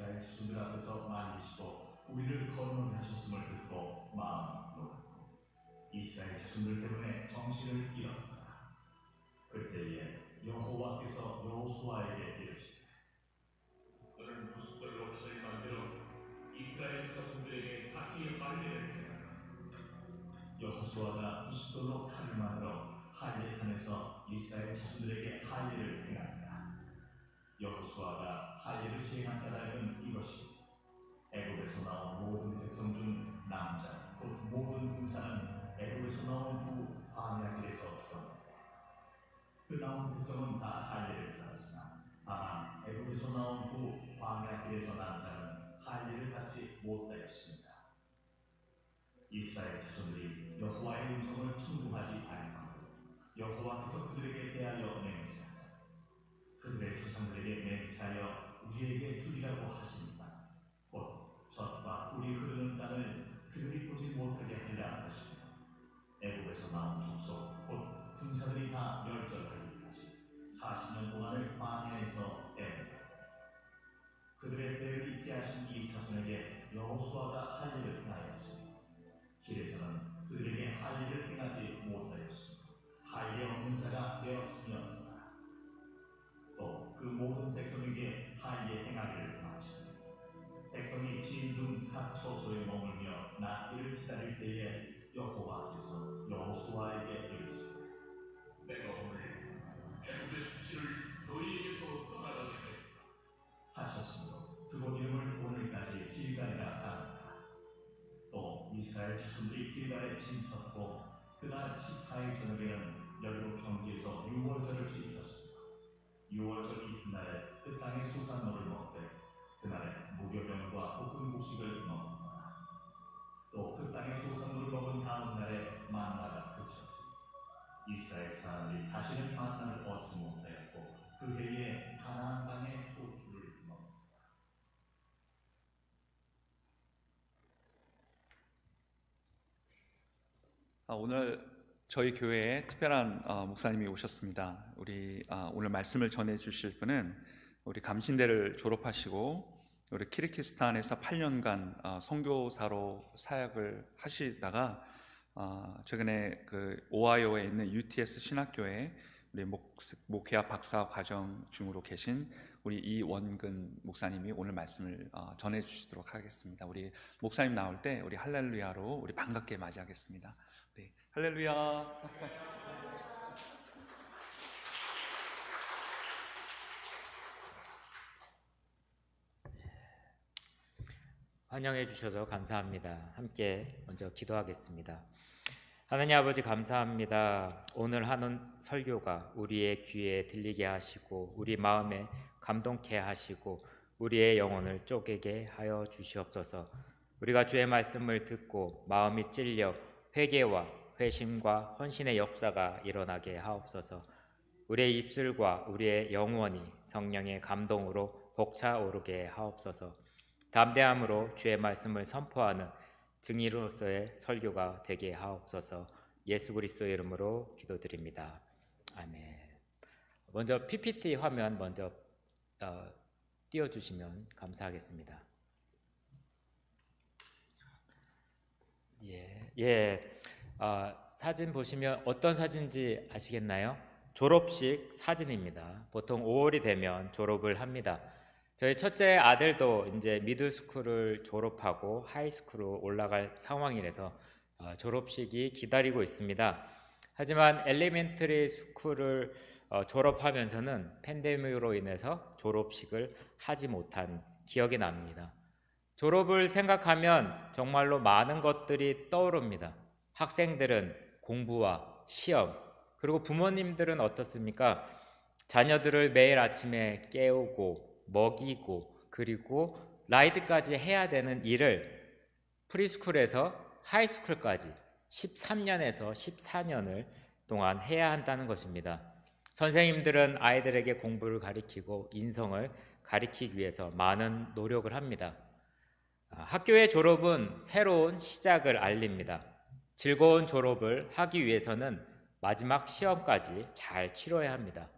이스라엘 자손들 앞에서 만지시고 우리를 거룩하게 하셨음을 듣고 마음이 놀랐고 이스라엘 자손들 때문에 정신을 잃었더라. 그때에 여호와께서 여호수아에게 이르시되 너는 부싯돌로 칼을 만들어 이스라엘 자손들에게 다시 할례를 행하라. 여호수아가 부싯돌로 칼을 만들어 할례산에서 이스라엘 자손들에게 할례를 행하니라. 여호수아가 할례를 시행한 까닭은 이것이 애굽에서 나온 모든 백성 중 남자 곧 모든 군사는 애굽에서 나온 후 광야 길에서 죽었는데 그 나온 백성은 다 할례를 받았으나 다만 애굽에서 나온 후 광야 길에서 난 자는 할례를 받지 못하였습니다. 이스라엘 자손들이 여호와의 음성을 청중하지 아니하고 여호와께서 그들에게 대하여 맹세하사 그들의 조상들에게 맹세하여 우리에게 주리라고 하신 땅 곧 젖과 꿀이 흐르는 땅을 그들이 보지 못하게 하리라 하시며 애굽에서 나온 족속 곧 군사들이 다 멸절하기까지 40년 동안을 광야에서 애굽 그들의 때를 잊게 하신 이 자손에게 여호수아가 할례를 행하였으니 길에서는 그들에게 할례를 행하지 못하였으며 할례 없는 자가 되었으며 또 그 모든 백성에게 할례 행하기를 마치니 백성이 진중 각 처소에 머물며 낫기를 기다릴 때에 여호와께서 여호수아에게 이르시되 내가 오늘 애굽의 수치를 너희에게서 떠나가게 하였다 하셨으므로 그곳 이름을 오늘까지 길갈이라 하니라. 또 이스라엘 자손들이 길갈에 진쳤고 그날 14일 저녁에는 열국 경기에서 유월절을 지켰습니다. 유월절 이튿날에 그 땅의 소산물을 먹되 그날에 무교병과 볶은 곡식을 먹는다. 또 그 땅의 소산물을 먹은 다음 날에 만나가 그쳤으니 이스라엘 사람들이 다시는 만나를 얻지 못하였고 그 해에 가나안 땅의 소주를 먹는다. 오늘 저희 교회에 특별한 목사님이 오셨습니다. 우리 오늘 말씀을 전해 주실 분은 우리 감신대를 졸업하시고 우리 키르기스탄에서 8년간 선교사로 사역을 하시다가 최근에 그 오하이오에 있는 UTS 신학교에 우리 목회학 박사 과정 중으로 계신 우리 이원근 목사님이 오늘 말씀을 전해 주시도록 하겠습니다. 우리 목사님 나올 때 우리 할렐루야로 우리 반갑게 맞이하겠습니다. 네, 할렐루야. 환영해 주셔서 감사합니다. 함께 먼저 기도하겠습니다. 하나님 아버지 감사합니다. 오늘 하는 설교가 우리의 귀에 들리게 하시고 우리 마음에 감동케 하시고 우리의 영혼을 쪼개게 하여 주시옵소서. 우리가 주의 말씀을 듣고 마음이 찔려 회개와 회심과 헌신의 역사가 일어나게 하옵소서. 우리의 입술과 우리의 영혼이 성령의 감동으로 벅차오르게 하옵소서. 담대함으로 주의 말씀을 선포하는 증인으로서의 설교가 되게 하옵소서. 예수 그리스도의 이름으로 기도드립니다. 아멘. 먼저 PPT 화면 먼저 띄워주시면 감사하겠습니다. 사진 보시면 어떤 사진인지 아시겠나요? 졸업식 사진입니다. 보통 5월이 되면 졸업을 합니다. 저희 첫째 아들도 이제 미들스쿨을 졸업하고 하이스쿨로 올라갈 상황이라서 졸업식이 기다리고 있습니다. 하지만 엘리멘터리 스쿨을 졸업하면서는 팬데믹으로 인해서 졸업식을 하지 못한 기억이 납니다. 졸업을 생각하면 정말로 많은 것들이 떠오릅니다. 학생들은 공부와 시험, 그리고 부모님들은 어떻습니까? 자녀들을 매일 아침에 깨우고 먹이고 그리고 라이드까지 해야 되는 일을 프리스쿨에서 하이스쿨까지 13년에서 14년을 동안 해야 한다는 것입니다. 선생님들은 아이들에게 공부를 가르치고 인성을 가르치기 위해서 많은 노력을 합니다. 학교의 졸업은 새로운 시작을 알립니다. 즐거운 졸업을 하기 위해서는 마지막 시험까지 잘 치러야 합니다.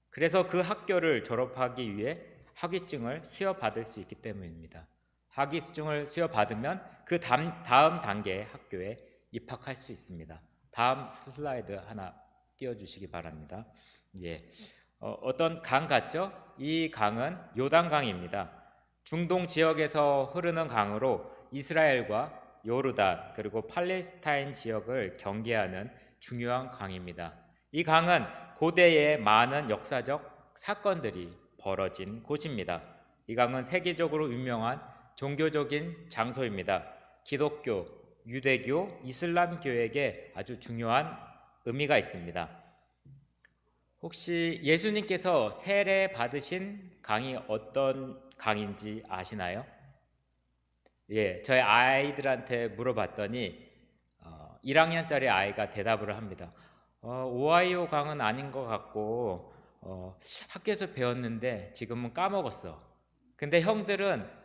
그래서 그 학교를 졸업하기 위해 학위증을 수여받을 수 있기 때문입니다. 학위증을 수여받으면 그 다음 단계의 학교에 입학할 수 있습니다. 다음 슬라이드 하나 띄워주시기 바랍니다. 예, 어떤 강 같죠? 이 강은 요단강입니다. 중동 지역에서 흐르는 강으로 이스라엘과 요르단 그리고 팔레스타인 지역을 경계하는 중요한 강입니다. 이 강은 고대에 많은 역사적 사건들이 벌어진 곳입니다. 이 강은 세계적으로 유명한 종교적인 장소입니다. 기독교, 유대교, 이슬람교에게 아주 중요한 의미가 있습니다. 혹시 예수님께서 세례 받으신 강이 어떤 강인지 아시나요? 예, 저희 아이들한테 물어봤더니 1학년짜리 아이가 대답을 합니다. 오하이오 강은 아닌 것 같고 학교에서 배웠는데 지금은 까먹었어. 근데 형들은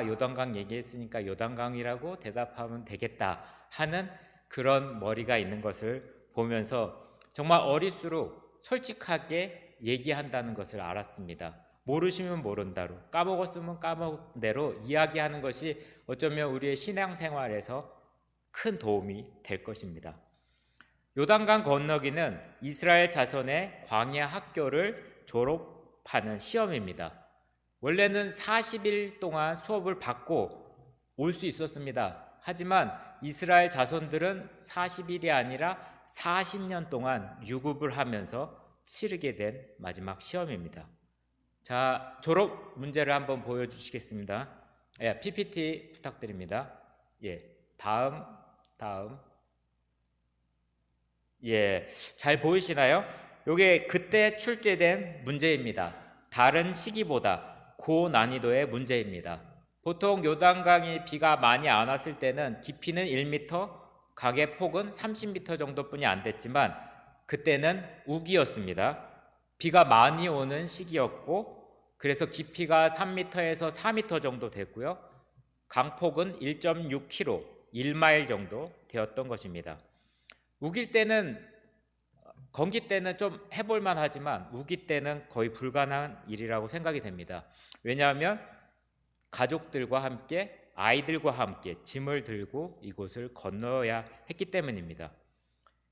요단강 얘기했으니까 요단강이라고 대답하면 되겠다 하는 그런 머리가 있는 것을 보면서 정말 어릴수록 솔직하게 얘기한다는 것을 알았습니다. 모르시면 모른다로, 까먹었으면 까먹은 대로 이야기하는 것이 어쩌면 우리의 신앙생활에서 큰 도움이 될 것입니다. 요단강 건너기는 이스라엘 자손의 광야 학교를 졸업하는 시험입니다. 원래는 40일 동안 수업을 받고 올 수 있었습니다. 하지만 이스라엘 자손들은 40일이 아니라 40년 동안 유급을 하면서 치르게 된 마지막 시험입니다. 자, 졸업 문제를 한번 보여주시겠습니다. 예, PPT 부탁드립니다. 예, 다음. 예, 잘 보이시나요? 이게 그때 출제된 문제입니다. 다른 시기보다 고난이도의 문제입니다. 보통 요단강이 비가 많이 안 왔을 때는 깊이는 1m, 강의 폭은 30m 정도뿐이 안 됐지만 그때는 우기였습니다. 비가 많이 오는 시기였고 그래서 깊이가 3m에서 4m 정도 됐고요. 강폭은 1.6km, 1마일 정도 되었던 것입니다. 우길 때는 건기 때는 좀 해볼만 하지만 우기 때는 거의 불가능한 일이라고 생각이 됩니다. 왜냐하면 가족들과 함께 아이들과 함께 짐을 들고 이곳을 건너야 했기 때문입니다.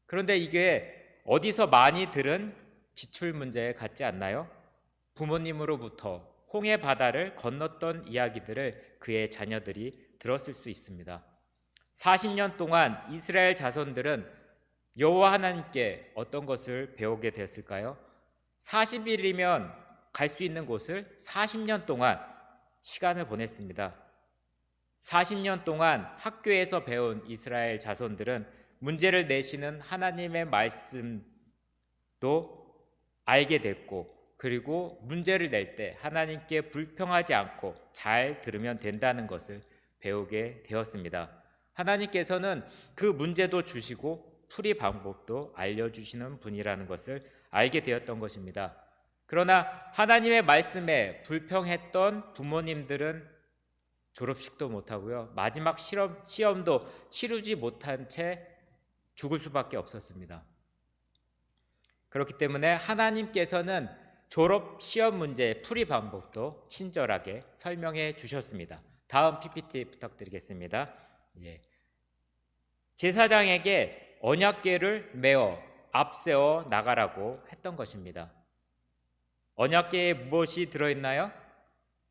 그런데 이게 어디서 많이 들은 기출문제 같지 않나요? 부모님으로부터 홍해 바다를 건넜던 이야기들을 그의 자녀들이 들었을 수 있습니다. 40년 동안 이스라엘 자손들은 여호와 하나님께 어떤 것을 배우게 됐을까요? 40일이면 갈 수 있는 곳을 40년 동안 시간을 보냈습니다. 40년 동안 학교에서 배운 이스라엘 자손들은 문제를 내시는 하나님의 말씀도 알게 됐고 그리고 문제를 낼 때 하나님께 불평하지 않고 잘 들으면 된다는 것을 배우게 되었습니다. 하나님께서는 그 문제도 주시고 풀이 방법도 알려주시는 분이라는 것을 알게 되었던 것입니다. 그러나 하나님의 말씀에 불평했던 부모님들은 졸업식도 못하고요. 마지막 시험도 치르지 못한 채 죽을 수밖에 없었습니다. 그렇기 때문에 하나님께서는 졸업 시험 문제의 풀이 방법도 친절하게 설명해 주셨습니다. 다음 PPT 부탁드리겠습니다. 예. 제사장에게 언약궤를 메어 앞세워 나가라고 했던 것입니다. 언약궤에 무엇이 들어있나요?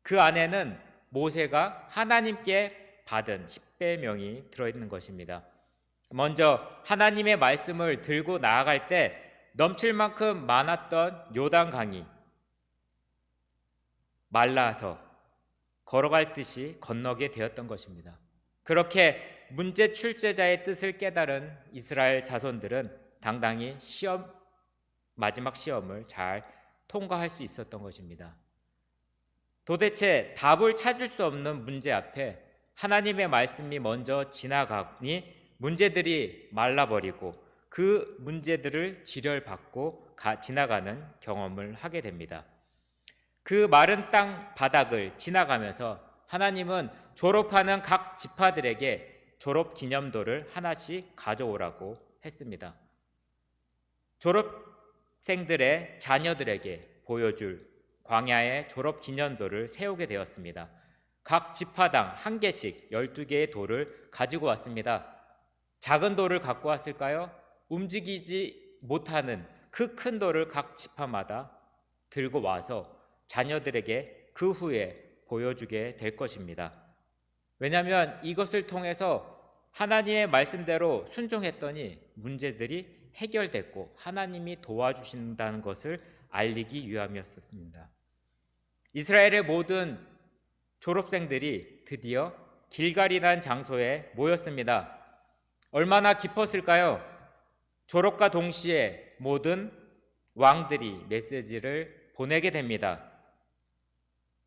그 안에는 모세가 하나님께 받은 10계명이 들어있는 것입니다. 먼저 하나님의 말씀을 들고 나아갈 때 넘칠 만큼 많았던 요단강이 말라서 걸어갈 듯이 건너게 되었던 것입니다. 그렇게 문제 출제자의 뜻을 깨달은 이스라엘 자손들은 당당히 마지막 시험을 잘 통과할 수 있었던 것입니다. 도대체 답을 찾을 수 없는 문제 앞에 하나님의 말씀이 먼저 지나가니 문제들이 말라버리고 그 문제들을 지혈받고 지나가는 경험을 하게 됩니다. 그 마른 땅 바닥을 지나가면서 하나님은 졸업하는 각 지파들에게 졸업 기념도를 하나씩 가져오라고 했습니다. 졸업생들의 자녀들에게 보여줄 광야의 졸업 기념돌을 세우게 되었습니다. 각 지파당 한 개씩 12개의 돌을 가지고 왔습니다. 작은 돌을 갖고 왔을까요? 움직이지 못하는 그 큰 돌을 각 지파마다 들고 와서 자녀들에게 그 후에 보여주게 될 것입니다. 왜냐하면 이것을 통해서 하나님의 말씀대로 순종했더니 문제들이 해결됐고 하나님이 도와주신다는 것을 알리기 위함이었습니다. 이스라엘의 모든 졸업생들이 드디어 길갈이라는 장소에 모였습니다. 얼마나 기뻤을까요? 졸업과 동시에 모든 왕들이 메시지를 보내게 됩니다.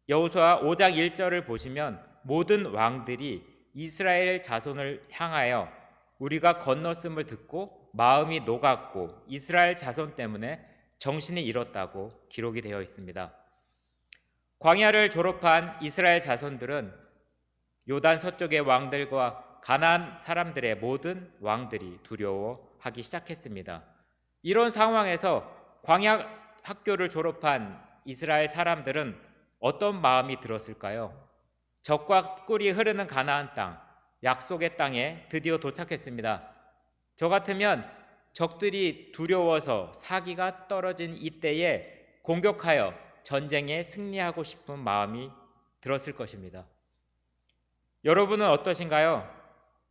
여호수아 5장 1절을 보시면 모든 왕들이 이스라엘 자손을 향하여 우리가 건넜음을 듣고 마음이 녹았고 이스라엘 자손 때문에 정신이 잃었다고 기록이 되어 있습니다. 광야를 졸업한 이스라엘 자손들은 요단 서쪽의 왕들과 가나안 사람들의 모든 왕들이 두려워하기 시작했습니다. 이런 상황에서 광야 학교를 졸업한 이스라엘 사람들은 어떤 마음이 들었을까요? 적과 꿀이 흐르는 가나안 땅, 약속의 땅에 드디어 도착했습니다. 저 같으면 적들이 두려워서 사기가 떨어진 이때에 공격하여 전쟁에 승리하고 싶은 마음이 들었을 것입니다. 여러분은 어떠신가요?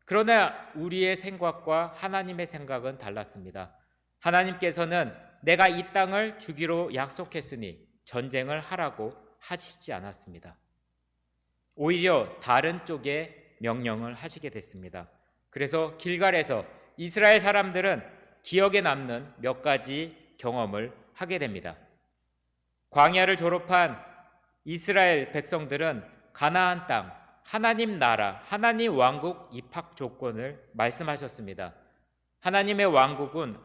그러나 우리의 생각과 하나님의 생각은 달랐습니다. 하나님께서는 내가 이 땅을 주기로 약속했으니 전쟁을 하라고 하시지 않았습니다. 오히려 다른 쪽에 명령을 하시게 됐습니다. 그래서 길갈에서 이스라엘 사람들은 기억에 남는 몇 가지 경험을 하게 됩니다. 광야를 졸업한 이스라엘 백성들은 가나안 땅, 하나님 나라, 하나님 왕국 입학 조건을 말씀하셨습니다. 하나님의 왕국은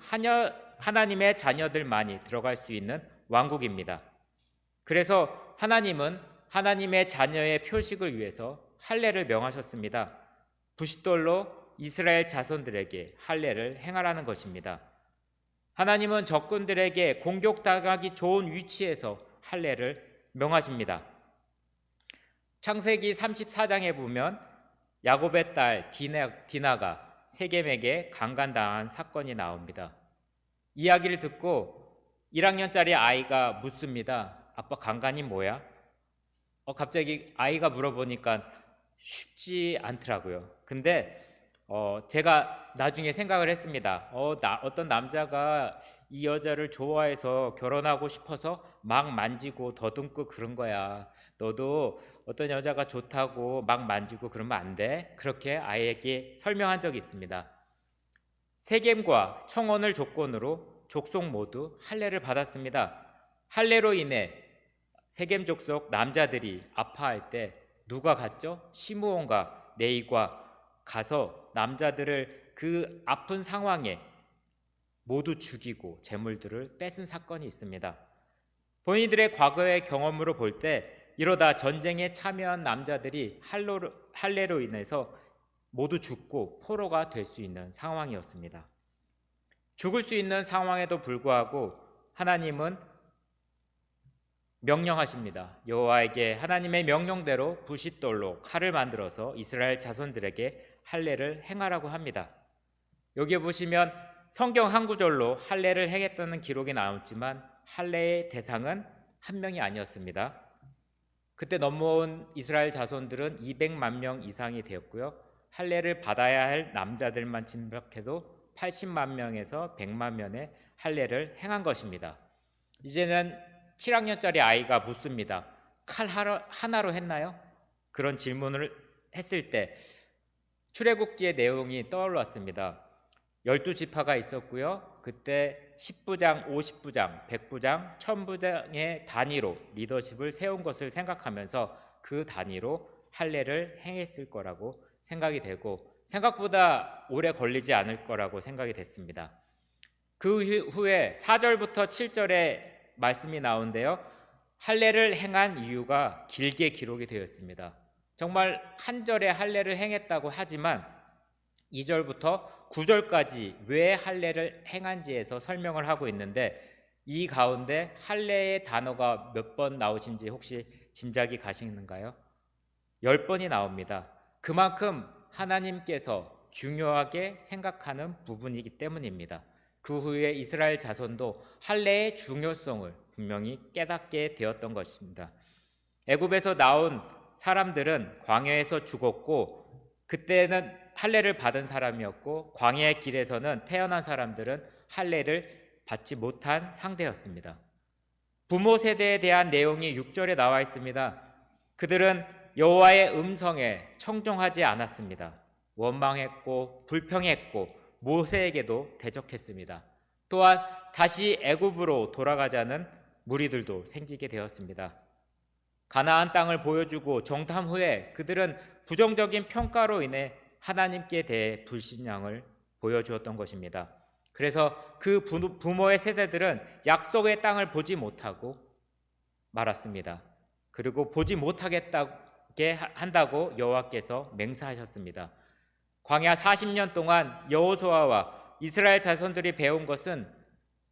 하나님의 자녀들만이 들어갈 수 있는 왕국입니다. 그래서 하나님은 하나님의 자녀의 표식을 위해서 할례를 명하셨습니다. 부싯돌로 이스라엘 자손들에게 할례를 행하라는 것입니다. 하나님은 적군들에게 공격당하기 좋은 위치에서 할례를 명하십니다. 창세기 34장에 보면 야곱의 딸 디나가 세겜에게 강간당한 사건이 나옵니다. 이야기를 듣고 1학년짜리 아이가 묻습니다. 아빠, 강간이 뭐야? 갑자기 아이가 물어보니까 쉽지 않더라고요. 근데 제가 나중에 생각을 했습니다. 어떤 남자가 이 여자를 좋아해서 결혼하고 싶어서 막 만지고 더듬고 그런 거야. 너도 어떤 여자가 좋다고 막 만지고 그러면 안 돼. 그렇게 아이에게 설명한 적이 있습니다. 세겜과 청혼을 조건으로 족속 모두 할례를 받았습니다. 할례로 인해 세겜 족속 남자들이 아파할 때 누가 갔죠? 시므온과 레위가 가서 남자들을 그 아픈 상황에 모두 죽이고 재물들을 뺏은 사건이 있습니다. 본인들의 과거의 경험으로 볼 때 이러다 전쟁에 참여한 남자들이 할례로 인해서 모두 죽고 포로가 될 수 있는 상황이었습니다. 죽을 수 있는 상황에도 불구하고 하나님은 명령하십니다. 여호와에게 하나님의 명령대로 부싯돌로 칼을 만들어서 이스라엘 자손들에게 할례를 행하라고 합니다. 여기에 보시면 성경 한 구절로 할례를 행했다는 기록이 나왔지만 할례의 대상은 한 명이 아니었습니다. 그때 넘어온 이스라엘 자손들은 200만 명 이상이 되었고요. 할례를 받아야 할 남자들만 짐작해도 80만 명에서 100만 명의 할례를 행한 것입니다. 이제는 7학년짜리 아이가 묻습니다. 칼 하나로 했나요? 그런 질문을 했을 때 출애굽기의 내용이 떠올랐습니다. 12지파가 있었고요. 그때 10부장, 50부장, 100부장, 1000부장의 단위로 리더십을 세운 것을 생각하면서 그 단위로 할례를 행했을 거라고 생각이 되고 생각보다 오래 걸리지 않을 거라고 생각이 됐습니다. 그 후에 4절부터 7절에 말씀이 나오는데요. 할례를 행한 이유가 길게 기록이 되어 있습니다. 정말 한 절에 할례를 행했다고 하지만 2절부터 9절까지 왜 할례를 행한지에서 설명을 하고 있는데 이 가운데 할례의 단어가 몇 번 나오신지 혹시 짐작이 가시는가요? 10번이 나옵니다. 그만큼 하나님께서 중요하게 생각하는 부분이기 때문입니다. 그 후에 이스라엘 자손도 할례의 중요성을 분명히 깨닫게 되었던 것입니다. 애굽에서 나온 사람들은 광야에서 죽었고, 그때는 할례를 받은 사람이었고, 광야의 길에서는 태어난 사람들은 할례를 받지 못한 상대였습니다. 부모 세대에 대한 내용이 6절에 나와 있습니다. 그들은 여호와의 음성에 청종하지 않았습니다. 원망했고 불평했고 모세에게도 대적했습니다. 또한 다시 애굽으로 돌아가자는 무리들도 생기게 되었습니다. 가나안 땅을 보여주고 정탐 후에 그들은 부정적인 평가로 인해 하나님께 대해 불신앙을 보여주었던 것입니다. 그래서 그 부모의 세대들은 약속의 땅을 보지 못하고 말았습니다. 그리고 보지 못하겠다게 한다고 여호와께서 맹세하셨습니다. 광야 40년 동안 여호수아와 이스라엘 자손들이 배운 것은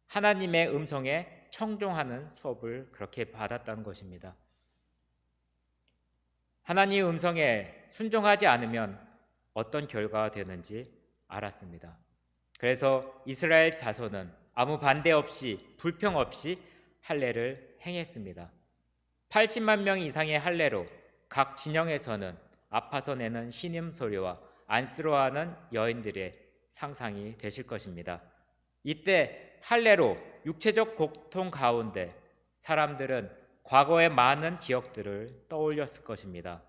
하나님의 음성에 청종하는 수업을 그렇게 받았다는 것입니다. 하나님의 음성에 순종하지 않으면 어떤 결과가 되는지 알았습니다. 그래서 이스라엘 자손은 아무 반대 없이 불평 없이 할례를 행했습니다. 80만 명 이상의 할례로 각 진영에서는 아파서 내는 신음소리와 안쓰러워하는 여인들의 상상이 되실 것입니다. 이때 할례로 육체적 고통 가운데 사람들은 과거의 많은 기억들을 떠올렸을 것입니다.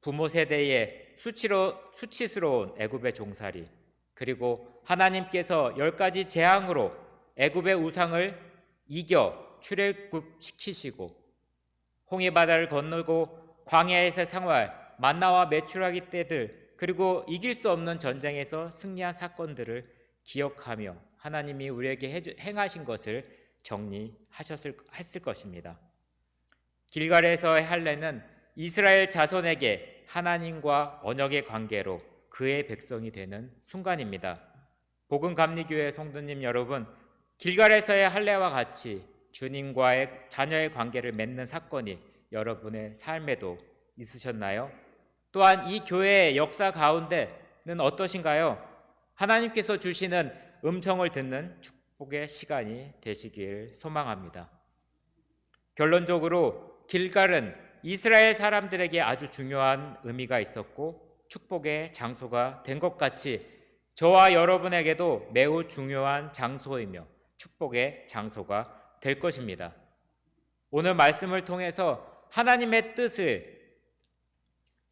부모 세대의 수치스러운 애굽의 종살이, 그리고 하나님께서 10가지 재앙으로 애굽의 우상을 이겨 출애굽시키시고 홍해 바다를 건너고 광야에서 생활, 만나와 메추라기 때들, 그리고 이길 수 없는 전쟁에서 승리한 사건들을 기억하며 하나님이 우리에게 행하신 것을 정리했을 것입니다. 길갈에서의 할례는 이스라엘 자손에게 하나님과 언약의 관계로 그의 백성이 되는 순간입니다. 복음감리교회 성도님 여러분, 길갈에서의 할례와 같이 주님과의 자녀의 관계를 맺는 사건이 여러분의 삶에도 있으셨나요? 또한 이 교회의 역사 가운데는 어떠신가요? 하나님께서 주시는 음성을 듣는 축복의 시간이 되시길 소망합니다. 결론적으로 길갈은 이스라엘 사람들에게 아주 중요한 의미가 있었고 축복의 장소가 된 것 같이 저와 여러분에게도 매우 중요한 장소이며 축복의 장소가 될 것입니다. 오늘 말씀을 통해서 하나님의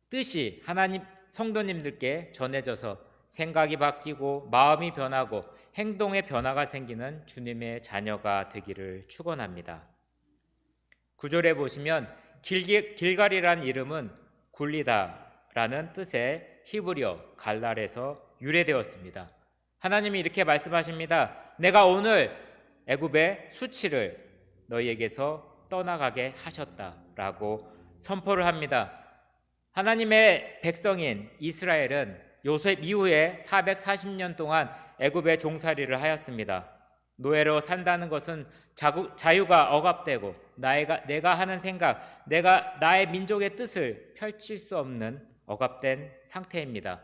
뜻이 하나님 성도님들께 전해져서 생각이 바뀌고 마음이 변하고 행동의 변화가 생기는 주님의 자녀가 되기를 축원합니다. 9절에 보시면 길갈이라는 이름은 굴리다라는 뜻의 히브리어 갈랄에서 유래되었습니다. 하나님이 이렇게 말씀하십니다. 내가 오늘 애굽의 수치를 너희에게서 떠나가게 하셨다라고 선포를 합니다. 하나님의 백성인 이스라엘은 요셉 이후에 440년 동안 애굽의 종살이를 하였습니다. 노예로 산다는 것은 자유가 억압되고 내가 하는 생각, 나의 민족의 뜻을 펼칠 수 없는 억압된 상태입니다.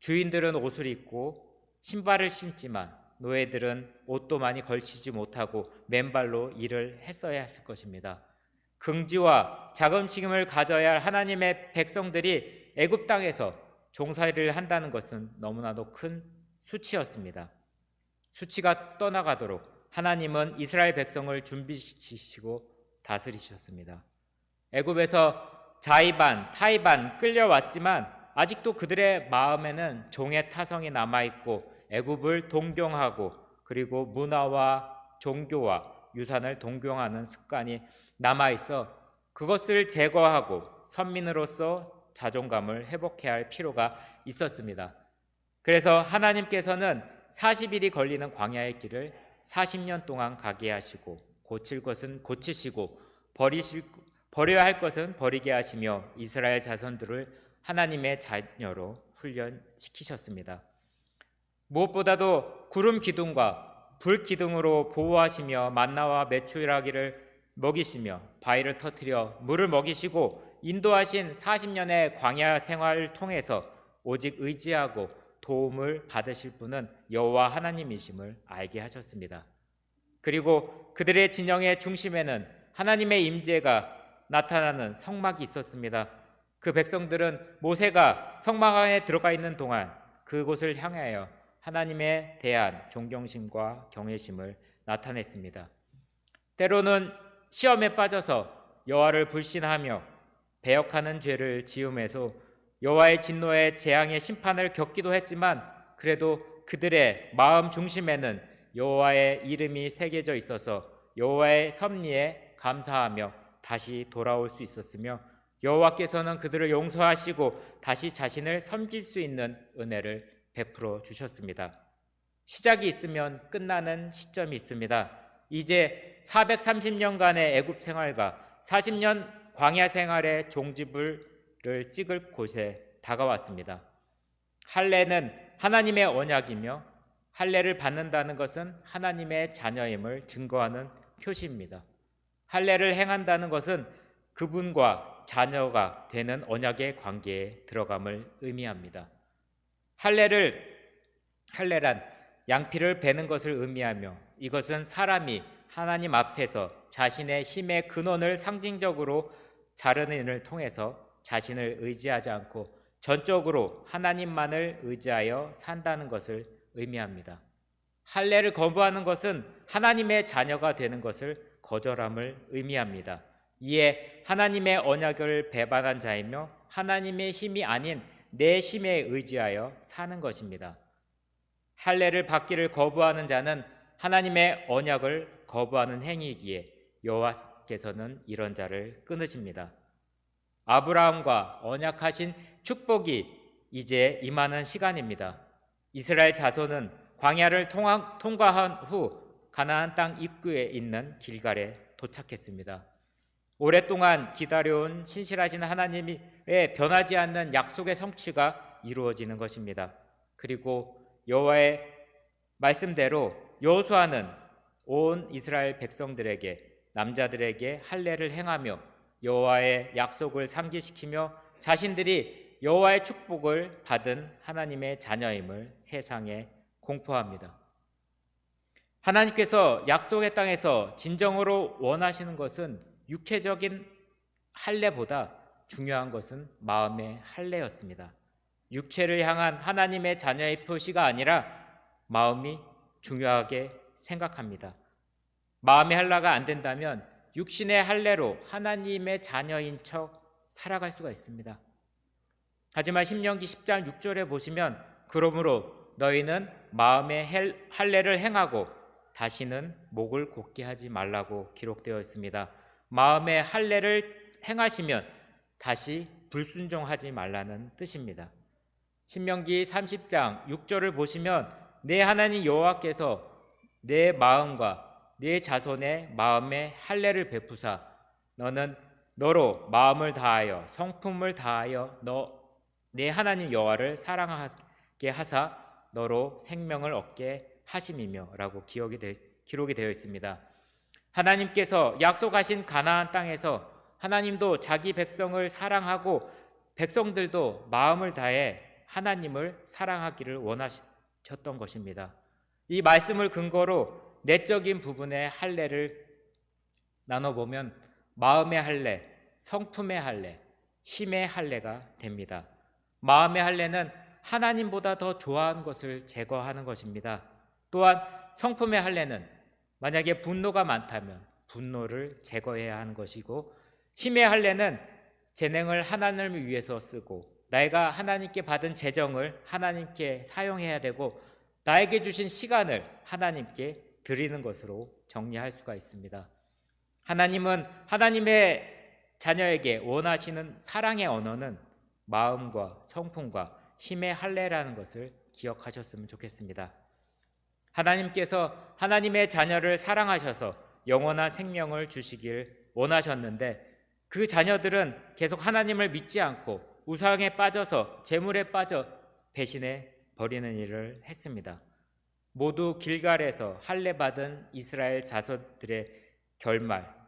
주인들은 옷을 입고 신발을 신지만 노예들은 옷도 많이 걸치지 못하고 맨발로 일을 했어야 했을 것입니다. 긍지와 자긍심을 가져야 할 하나님의 백성들이 애굽 땅에서 종살이를 한다는 것은 너무나도 큰 수치였습니다. 수치가 떠나가도록 하나님은 이스라엘 백성을 준비시키시고 다스리셨습니다. 애굽에서 자의반, 타의반 끌려왔지만 아직도 그들의 마음에는 종의 타성이 남아있고 애굽을 동경하고 그리고 문화와 종교와 유산을 동경하는 습관이 남아있어 그것을 제거하고 선민으로서 자존감을 회복해야 할 필요가 있었습니다. 그래서 하나님께서는 40일이 걸리는 광야의 길을 40년 동안 가게 하시고 고칠 것은 고치시고 버려야 할 것은 버리게 하시며 이스라엘 자손들을 하나님의 자녀로 훈련시키셨습니다. 무엇보다도 구름 기둥과 불 기둥으로 보호하시며 만나와 메추라기를 먹이시며 바위를 터뜨려 물을 먹이시고 인도하신 40년의 광야 생활을 통해서 오직 의지하고 도움을 받으실 분은 여호와 하나님이심을 알게 하셨습니다. 그리고 그들의 진영의 중심에는 하나님의 임재가 나타나는 성막이 있었습니다. 그 백성들은 모세가 성막 안에 들어가 있는 동안 그곳을 향하여 하나님에 대한 존경심과 경외심을 나타냈습니다. 때로는 시험에 빠져서 여호와를 불신하며 배역하는 죄를 지음에서 여호와의 진노의 재앙의 심판을 겪기도 했지만 그래도 그들의 마음 중심에는 여호와의 이름이 새겨져 있어서 여호와의 섭리에 감사하며 다시 돌아올 수 있었으며 여호와께서는 그들을 용서하시고 다시 자신을 섬길 수 있는 은혜를 베풀어 주셨습니다. 시작이 있으면 끝나는 시점이 있습니다. 이제 430년간의 애굽 생활과 40년 광야 생활의 종지부를 찍을 곳에 다가왔습니다. 할례는 하나님의 언약이며 할례를 받는다는 것은 하나님의 자녀임을 증거하는 표시입니다. 할례를 행한다는 것은 그분과 자녀가 되는 언약의 관계에 들어감을 의미합니다. 할례란 양피를 베는 것을 의미하며 이것은 사람이 하나님 앞에서 자신의 힘의 근원을 상징적으로 자르는 일을 통해서 자신을 의지하지 않고 전적으로 하나님만을 의지하여 산다는 것을 의미합니다. 할례를 거부하는 것은 하나님의 자녀가 되는 것을 거절함을 의미합니다. 이에 하나님의 언약을 배반한 자이며 하나님의 힘이 아닌 내 힘에 의지하여 사는 것입니다. 할례를 받기를 거부하는 자는 하나님의 언약을 거부하는 행위이기에 여호와께서는 이런 자를 끊으십니다. 아브라함과 언약하신 축복이 이제 임하는 시간입니다. 이스라엘 자손은 광야를 통과한 후 가나안 땅 입구에 있는 길갈에 도착했습니다. 오랫동안 기다려온 신실하신 하나님의 변하지 않는 약속의 성취가 이루어지는 것입니다. 그리고 여호와의 말씀대로 여호수아는 온 이스라엘 백성들에게 남자들에게 할례를 행하며 여호와의 약속을 상기시키며 자신들이 여호와의 축복을 받은 하나님의 자녀임을 세상에 공포합니다. 하나님께서 약속의 땅에서 진정으로 원하시는 것은 육체적인 할례보다 중요한 것은 마음의 할례였습니다. 육체를 향한 하나님의 자녀의 표시가 아니라 마음이 중요하게 생각합니다. 마음의 할례가 안 된다면 육신의 할례로 하나님의 자녀인 척 살아갈 수가 있습니다. 하지만 신명기 10장 6절에 보시면 그러므로 너희는 마음의 할례를 행하고 다시는 목을 곧게 하지 말라고 기록되어 있습니다. 마음의 할례를 행하시면 다시 불순종하지 말라는 뜻입니다. 신명기 30장 6절을 보시면 내 하나님 여호와께서 내 마음과 내 자손의 마음에 할례를 베푸사 너는 너로 마음을 다하여 성품을 다하여 내 하나님 여호와를 사랑하게 하사 너로 생명을 얻게 하심이며 라고 기록이 되어 있습니다. 하나님께서 약속하신 가나안 땅에서 하나님도 자기 백성을 사랑하고 백성들도 마음을 다해 하나님을 사랑하기를 원하셨던 것입니다. 이 말씀을 근거로 내적인 부분의 할례를 나눠보면 마음의 할례, 성품의 할례, 힘의 할례가 됩니다. 마음의 할례는 하나님보다 더 좋아하는 것을 제거하는 것입니다. 또한 성품의 할례는 만약에 분노가 많다면 분노를 제거해야 하는 것이고 힘의 할례는 재능을 하나님을 위해서 쓰고 내가 하나님께 받은 재정을 하나님께 사용해야 되고 나에게 주신 시간을 하나님께 드리는 것으로 정리할 수가 있습니다. 하나님은 하나님의 자녀에게 원하시는 사랑의 언어는 마음과 성품과 힘의 할례라는 것을 기억하셨으면 좋겠습니다. 하나님께서 하나님의 자녀를 사랑하셔서 영원한 생명을 주시길 원하셨는데 그 자녀들은 계속 하나님을 믿지 않고 우상에 빠져서 재물에 빠져 배신해 버리는 일을 했습니다. 모두 길갈에서 할례 받은 이스라엘 자손들의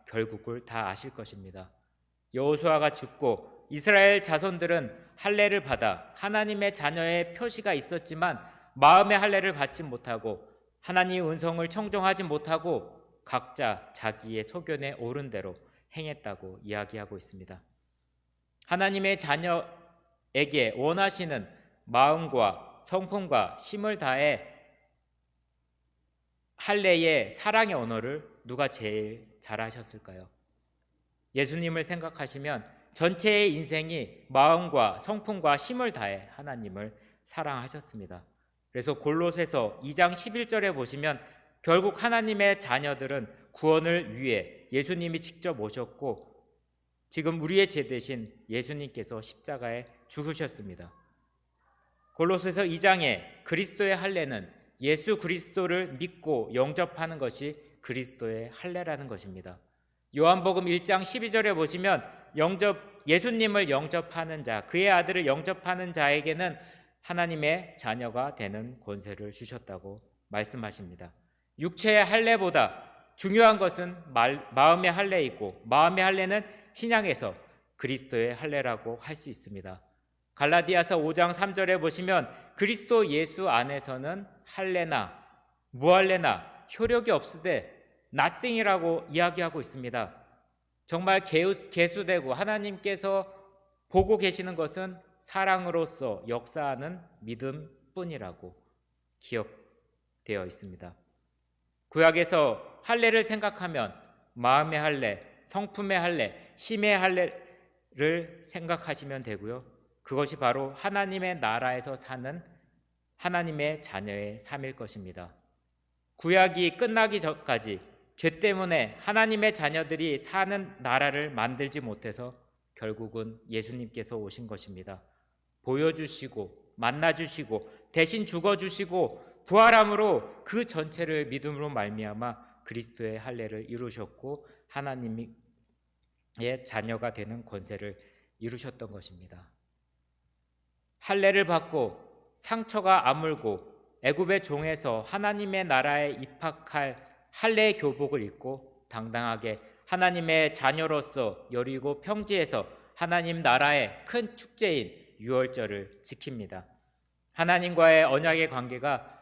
결국을 다 아실 것입니다. 여호수아가 죽고 이스라엘 자손들은 할례를 받아 하나님의 자녀의 표시가 있었지만 마음의 할례를 받지 못하고 하나님의 은성을 청종하지 못하고 각자 자기의 소견에 옳은 대로 행했다고 이야기하고 있습니다. 하나님의 자녀에게 원하시는 마음과 성품과 힘을 다해 할례의 사랑의 언어를 누가 제일 잘하셨을까요? 예수님을 생각하시면 전체의 인생이 마음과 성품과 힘을 다해 하나님을 사랑하셨습니다. 그래서 골로새서 2장 11절에 보시면 결국 하나님의 자녀들은 구원을 위해 예수님이 직접 오셨고 지금 우리의 제 대신 예수님께서 십자가에 죽으셨습니다. 골로새서 2장에 그리스도의 할례는 예수 그리스도를 믿고 영접하는 것이 그리스도의 할례라는 것입니다. 요한복음 1장 12절에 보시면 예수님을 영접하는 자, 그의 아들을 영접하는 자에게는 하나님의 자녀가 되는 권세를 주셨다고 말씀하십니다. 육체의 할례보다 중요한 것은 마음의 할례이고 마음의 할례는 신약에서 그리스도의 할례라고 할 수 있습니다. 갈라디아서 5장 3절에 보시면 그리스도 예수 안에서는 할례나 무할례나 효력이 없으되 nothing이라고 이야기하고 있습니다. 정말 계수되고 하나님께서 보고 계시는 것은 사랑으로서 역사하는 믿음뿐이라고 기억되어 있습니다. 구약에서 할례를 생각하면 마음의 할례, 성품의 할례, 심의 할례를 생각하시면 되고요. 그것이 바로 하나님의 나라에서 사는 하나님의 자녀의 삶일 것입니다. 구약이 끝나기 전까지 죄 때문에 하나님의 자녀들이 사는 나라를 만들지 못해서 결국은 예수님께서 오신 것입니다. 보여주시고 만나주시고 대신 죽어주시고 부활함으로 그 전체를 믿음으로 말미암아 그리스도의 할례를 이루셨고 하나님의 자녀가 되는 권세를 이루셨던 것입니다. 할례를 받고 상처가 아물고 애굽의 종에서 하나님의 나라에 입학할 할례의 교복을 입고 당당하게 하나님의 자녀로서 여리고 평지에서 하나님 나라의 큰 축제인 유월절을 지킵니다. 하나님과의 언약의 관계가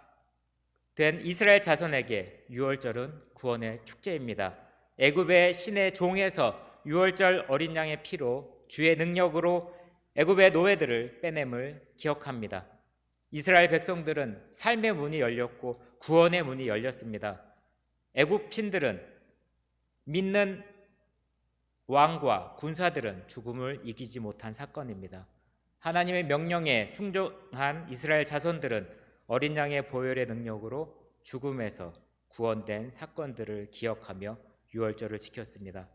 된 이스라엘 자손에게 유월절은 구원의 축제입니다. 애굽의 신의 종에서 유월절 어린 양의 피로 주의 능력으로 애굽의 노예들을 빼냄을 기억합니다. 이스라엘 백성들은 삶의 문이 열렸고 구원의 문이 열렸습니다. 애굽 신들은 믿는 왕과 군사들은 죽음을 이기지 못한 사건입니다. 하나님의 명령에 순종한 이스라엘 자손들은 어린 양의 보혈의 능력으로 죽음에서 구원된 사건들을 기억하며 유월절을 지켰습니다.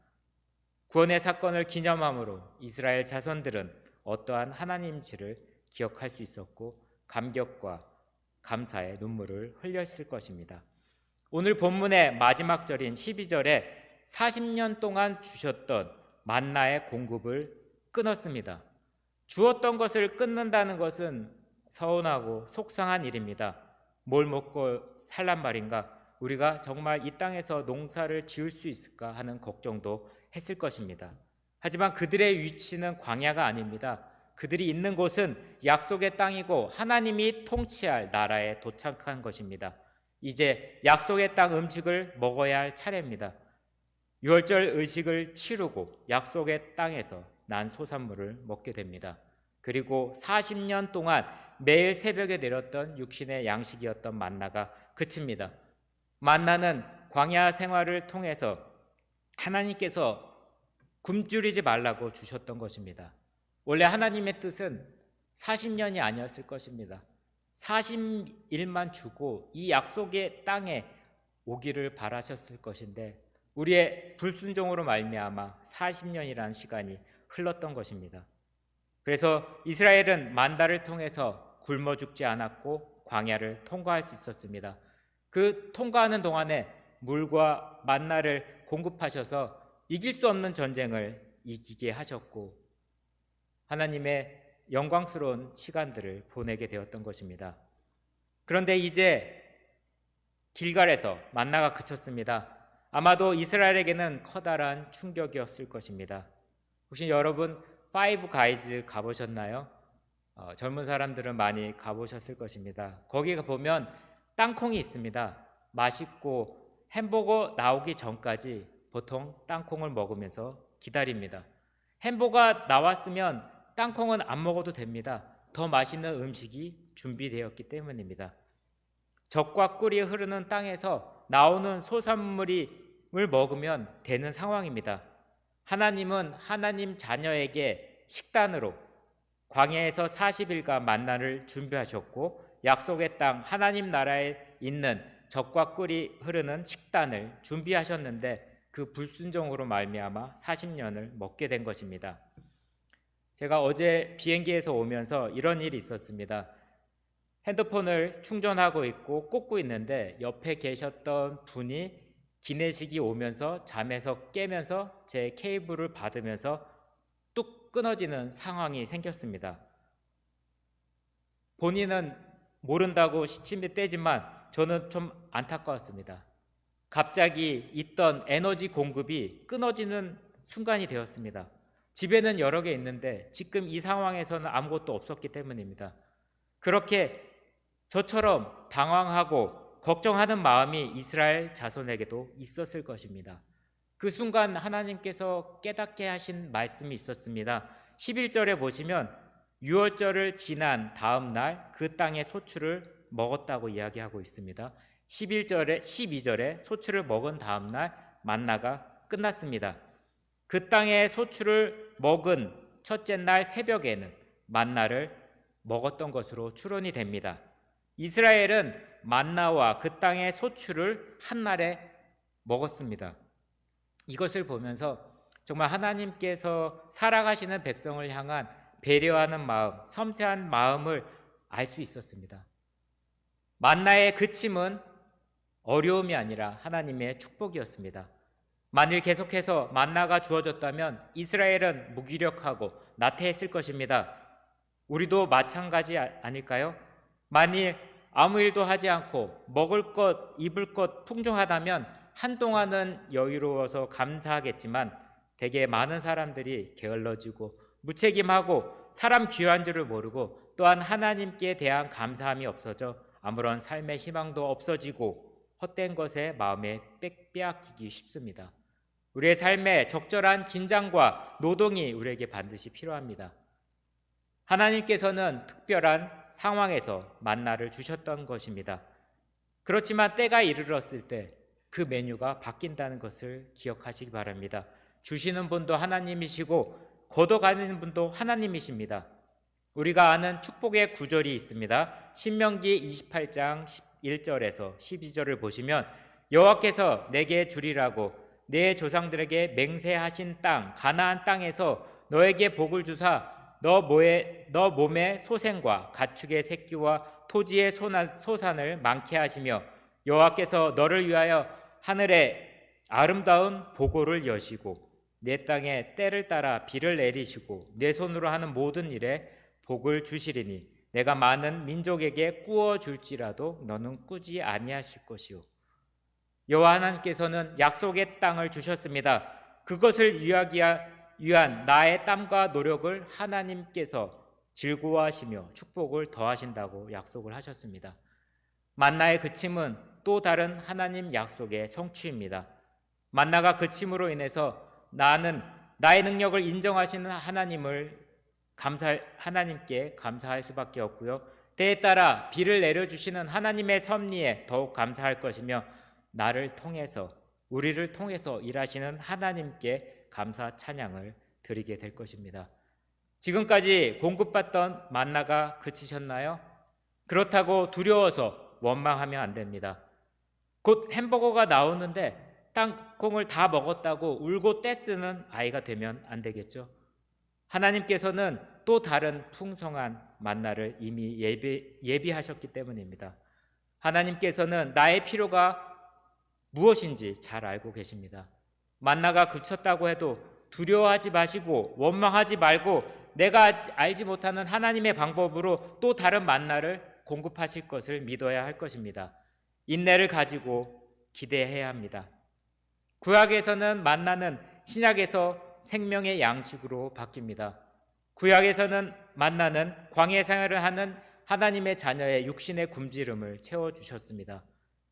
구원의 사건을 기념함으로 이스라엘 자손들은 어떠한 하나님인지를 기억할 수 있었고 감격과 감사의 눈물을 흘렸을 것입니다. 오늘 본문의 마지막 절인 12절에 40년 동안 주셨던 만나의 공급을 끊었습니다. 주었던 것을 끊는다는 것은 서운하고 속상한 일입니다. 뭘 먹고 살란 말인가? 우리가 정말 이 땅에서 농사를 지을 수 있을까 하는 걱정도 했을 것입니다. 하지만 그들의 위치는 광야가 아닙니다. 그들이 있는 곳은 약속의 땅이고 하나님이 통치할 나라에 도착한 것입니다. 이제 약속의 땅 음식을 먹어야 할 차례입니다. 유월절 의식을 치르고 약속의 땅에서 난 소산물을 먹게 됩니다. 그리고 40년 동안 매일 새벽에 내렸던 육신의 양식이었던 만나가 그칩니다. 만나는 광야 생활을 통해서 하나님께서 굶주리지 말라고 주셨던 것입니다. 원래 하나님의 뜻은 40년이 아니었을 것입니다. 40일만 주고 이 약속의 땅에 오기를 바라셨을 것인데 우리의 불순종으로 말미암아 40년이라는 시간이 흘렀던 것입니다. 그래서 이스라엘은 만다를 통해서 굶어 죽지 않았고 광야를 통과할 수 있었습니다. 그 통과하는 동안에 물과 만나를 공급하셔서 이길 수 없는 전쟁을 이기게 하셨고 하나님의 영광스러운 시간들을 보내게 되었던 것입니다. 그런데 이제 길갈에서 만나가 그쳤습니다. 아마도 이스라엘에게는 커다란 충격이었을 것입니다. 혹시 여러분 파이브 가이즈 가보셨나요? 젊은 사람들은 많이 가보셨을 것입니다. 거기 보면 땅콩이 있습니다. 맛있고 햄버거 나오기 전까지 보통 땅콩을 먹으면서 기다립니다. 햄버거가 나왔으면 땅콩은 안 먹어도 됩니다. 더 맛있는 음식이 준비되었기 때문입니다. 젖과 꿀이 흐르는 땅에서 나오는 소산물을 먹으면 되는 상황입니다. 하나님은 하나님 자녀에게 식단으로 광야에서 40일간 만나를 준비하셨고 약속의 땅 하나님 나라에 있는 젖과 꿀이 흐르는 식단을 준비하셨는데 그 불순종으로 말미암아 40년을 먹게 된 것입니다. 제가 어제 비행기에서 오면서 이런 일이 있었습니다. 핸드폰을 충전하고 있고 꽂고 있는데 옆에 계셨던 분이 기내식이 오면서 잠에서 깨면서 제 케이블을 받으면서 뚝 끊어지는 상황이 생겼습니다. 본인은 모른다고 시침이 떼지만 저는 좀 안타까웠습니다. 갑자기 있던 에너지 공급이 끊어지는 순간이 되었습니다. 집에는 여러 개 있는데 지금 이 상황에서는 아무것도 없었기 때문입니다. 그렇게 저처럼 당황하고 걱정하는 마음이 이스라엘 자손에게도 있었을 것입니다. 그 순간 하나님께서 깨닫게 하신 말씀이 있었습니다. 11절에 보시면 유월절을 지난 다음 날 그 땅의 소출을 먹었다고 이야기하고 있습니다. 12절에 소출을 먹은 다음 날 만나가 끝났습니다. 그 땅의 소출을 먹은 첫째 날 새벽에는 만나를 먹었던 것으로 추론이 됩니다. 이스라엘은 만나와 그 땅의 소출을 한날에 먹었습니다. 이것을 보면서 정말 하나님께서 살아가시는 백성을 향한 배려하는 마음, 섬세한 마음을 알 수 있었습니다. 만나의 그침은 어려움이 아니라 하나님의 축복이었습니다. 만일 계속해서 만나가 주어졌다면 이스라엘은 무기력하고 나태했을 것입니다. 우리도 마찬가지 아닐까요? 만일 아무 일도 하지 않고 먹을 것, 입을 것 풍족하다면 한동안은 여유로워서 감사하겠지만 대개 많은 사람들이 게을러지고 무책임하고 사람 귀한 줄을 모르고 또한 하나님께 대한 감사함이 없어져 아무런 삶의 희망도 없어지고 헛된 것에 마음에 빼앗기기 쉽습니다. 우리의 삶에 적절한 긴장과 노동이 우리에게 반드시 필요합니다. 하나님께서는 특별한 상황에서 만나를 주셨던 것입니다. 그렇지만 때가 이르렀을 때 그 메뉴가 바뀐다는 것을 기억하시기 바랍니다. 주시는 분도 하나님이시고 걷어가는 분도 하나님이십니다. 우리가 아는 축복의 구절이 있습니다. 신명기 28장 1절에서 12절을 보시면 여호와께서 내게 주리라고 내 조상들에게 맹세하신 땅 가나안 땅에서 너에게 복을 주사 너 몸의 소생과 가축의 새끼와 토지의 소산을 많게 하시며 여호와께서 너를 위하여 하늘에 아름다운 보고를 여시고 내 땅에 때를 따라 비를 내리시고 내 손으로 하는 모든 일에 복을 주시리니 내가 많은 민족에게 꾸어 줄지라도 너는 꾸지 아니하실 것이요. 여호와 하나님께서는 약속의 땅을 주셨습니다. 그것을 이루기 위한 나의 땀과 노력을 하나님께서 즐거워하시며 축복을 더하신다고 약속을 하셨습니다. 만나의 그침은 또 다른 하나님 약속의 성취입니다. 만나가 그침으로 인해서 나는 나의 능력을 인정하시는 하나님께 감사할 수밖에 없고요. 때에 따라 비를 내려주시는 하나님의 섭리에 더욱 감사할 것이며 우리를 통해서 일하시는 하나님께 감사 찬양을 드리게 될 것입니다. 지금까지 공급받던 만나가 그치셨나요? 그렇다고 두려워서 원망하면 안 됩니다. 곧 햄버거가 나오는데 땅콩을 다 먹었다고 울고 떼쓰는 아이가 되면 안 되겠죠. 하나님께서는 또 다른 풍성한 만나를 이미 예비하셨기 때문입니다. 하나님께서는 나의 필요가 무엇인지 잘 알고 계십니다. 만나가 그쳤다고 해도 두려워하지 마시고 원망하지 말고 내가 알지 못하는 하나님의 방법으로 또 다른 만나를 공급하실 것을 믿어야 할 것입니다. 인내를 가지고 기대해야 합니다. 구약에서는 만나는 신약에서 생명의 양식으로 바뀝니다. 구약에서는 만나는 광야 생활을 하는 하나님의 자녀의 육신의 굶주림을 채워주셨습니다.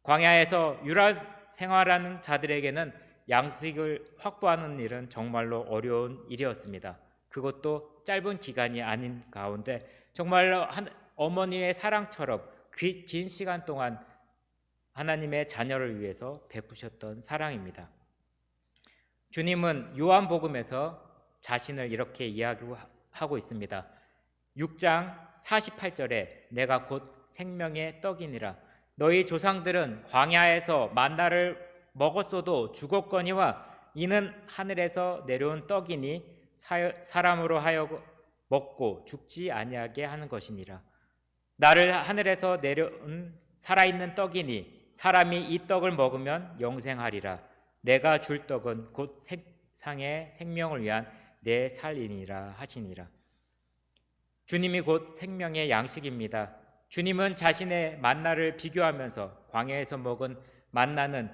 광야에서 유라 생활하는 자들에게는 양식을 확보하는 일은 정말로 어려운 일이었습니다. 그것도 짧은 기간이 아닌 가운데 정말로 어머니의 사랑처럼 그 긴 시간 동안 하나님의 자녀를 위해서 베푸셨던 사랑입니다. 주님은 요한복음에서 자신을 이렇게 이야기하고 있습니다. 6장 48절에 내가 곧 생명의 떡이니라. 너희 조상들은 광야에서 만나를 먹었어도 죽었거니와 이는 하늘에서 내려온 떡이니 사람으로 하여 먹고 죽지 아니하게 하는 것이니라. 나를 하늘에서 내려온 살아있는 떡이니 사람이 이 떡을 먹으면 영생하리라. 내가 줄 떡은 곧 세상의 생명을 위한 내 살이니라 하시니라. 주님이 곧 생명의 양식입니다. 주님은 자신의 만나를 비교하면서 광야에서 먹은 만나는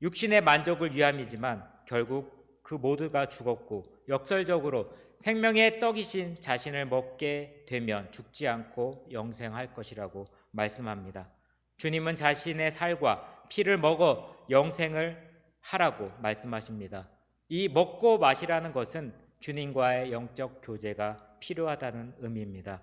육신의 만족을 위함이지만 결국 그 모두가 죽었고 역설적으로 생명의 떡이신 자신을 먹게 되면 죽지 않고 영생할 것이라고 말씀합니다. 주님은 자신의 살과 피를 먹어 영생을 하라고 말씀하십니다. 이 먹고 마시라는 것은 주님과의 영적 교제가 필요하다는 의미입니다.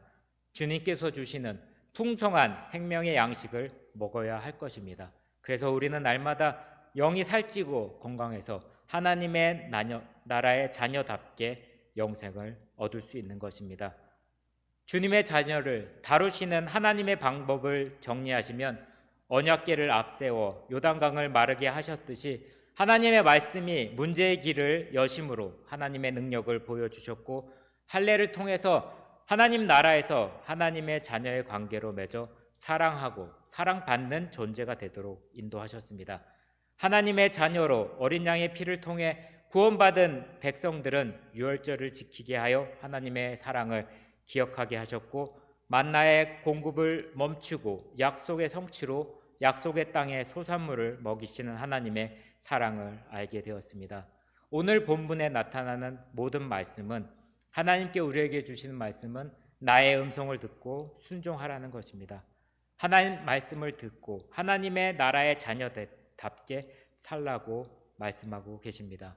주님께서 주시는 풍성한 생명의 양식을 먹어야 할 것입니다. 그래서 우리는 날마다 영이 살찌고 건강해서 하나님의 나라의 자녀답게 영생을 얻을 수 있는 것입니다. 주님의 자녀를 다루시는 하나님의 방법을 정리하시면 언약궤를 앞세워 요단강을 마르게 하셨듯이 하나님의 말씀이 문제의 길을 여심으로 하나님의 능력을 보여주셨고 할례를 통해서 하나님 나라에서 하나님의 자녀의 관계로 맺어 사랑하고 사랑받는 존재가 되도록 인도하셨습니다. 하나님의 자녀로 어린 양의 피를 통해 구원받은 백성들은 유월절을 지키게 하여 하나님의 사랑을 기억하게 하셨고 만나의 공급을 멈추고 약속의 성취로 약속의 땅의 소산물을 먹이시는 하나님의 사랑을 알게 되었습니다. 오늘 본문에 나타나는 모든 말씀은 하나님께 우리에게 주시는 말씀은 나의 음성을 듣고 순종하라는 것입니다. 하나님 말씀을 듣고 하나님의 나라의 자녀답게 살라고 말씀하고 계십니다.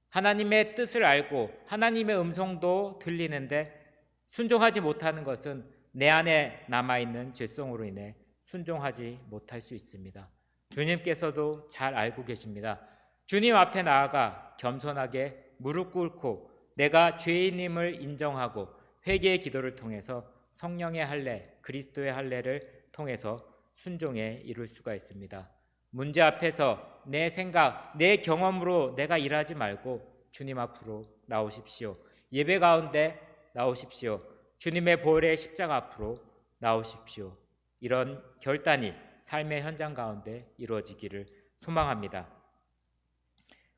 하나님의 뜻을 알고 하나님의 음성도 들리는데 순종하지 못하는 것은 내 안에 남아있는 죄성으로 인해 순종하지 못할 수 있습니다. 주님께서도 잘 알고 계십니다. 주님 앞에 나아가 겸손하게 무릎 꿇고 내가 죄인임을 인정하고 회개의 기도를 통해서 성령의 할례, 그리스도의 할례를 통해서 순종에 이룰 수가 있습니다. 문제 앞에서 내 생각, 내 경험으로 내가 일하지 말고 주님 앞으로 나오십시오. 예배 가운데 나오십시오. 주님의 보혈의 십자가 앞으로 나오십시오. 이런 결단이 삶의 현장 가운데 이루어지기를 소망합니다.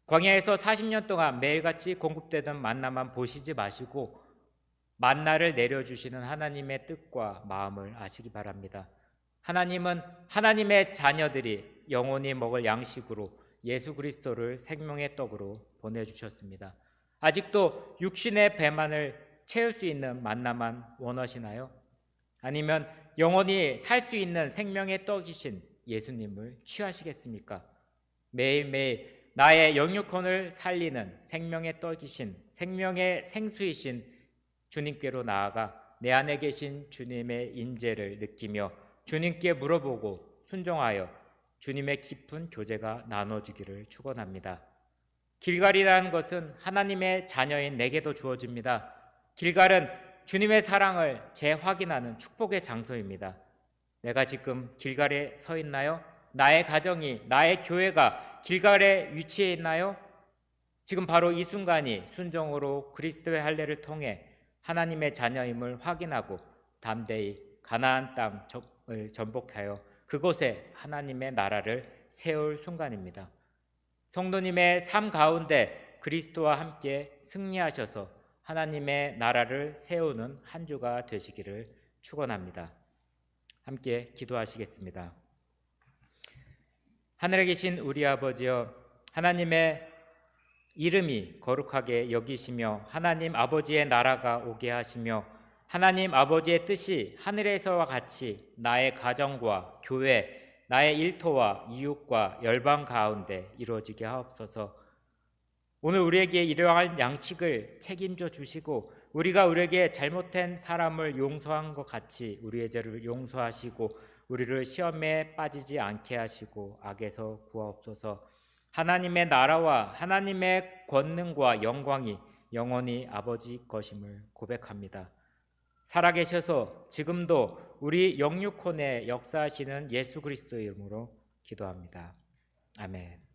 광야에서 40년 동안 매일같이 공급되던 만나만 보시지 마시고 만나를 내려주시는 하나님의 뜻과 마음을 아시기 바랍니다. 하나님은 하나님의 자녀들이 영원히 먹을 양식으로 예수 그리스도를 생명의 떡으로 보내주셨습니다. 아직도 육신의 배만을 채울 수 있는 만나만 원하시나요? 아니면 영원히 살 수 있는 생명의 떡이신 예수님을 취하시겠습니까? 매일매일 나의 영육혼을 살리는 생명의 떡이신 생명의 생수이신 주님께로 나아가 내 안에 계신 주님의 인재를 느끼며 주님께 물어보고 순종하여 주님의 깊은 교제가 나눠지기를 축원합니다. 길갈이라는 것은 하나님의 자녀인 내게도 주어집니다. 길갈은 주님의 사랑을 재확인하는 축복의 장소입니다. 내가 지금 길갈에 서 있나요? 나의 가정이, 나의 교회가 길갈에 위치해 있나요? 지금 바로 이 순간이 순종으로 그리스도의 할례를 통해 하나님의 자녀임을 확인하고 담대히 가나안 땅을 전복하여 그곳에 하나님의 나라를 세울 순간입니다. 성도님의 삶 가운데 그리스도와 함께 승리하셔서 하나님의 나라를 세우는 한 주가 되시기를 축원합니다. 함께 기도하시겠습니다. 하늘에 계신 우리 아버지여, 하나님의 이름이 거룩하게 여기시며 하나님 아버지의 나라가 오게 하시며 하나님 아버지의 뜻이 하늘에서와 같이 나의 가정과 교회, 나의 일터와 이웃과 열방 가운데 이루어지게 하옵소서. 오늘 우리에게 일용할 양식을 책임져 주시고 우리가 우리에게 잘못한 사람을 용서한 것 같이 우리의 죄를 용서하시고 우리를 시험에 빠지지 않게 하시고 악에서 구하옵소서. 하나님의 나라와 하나님의 권능과 영광이 영원히 아버지 것임을 고백합니다. 살아계셔서 지금도 우리 영육혼에 역사하시는 예수 그리스도의 이름으로 기도합니다. 아멘.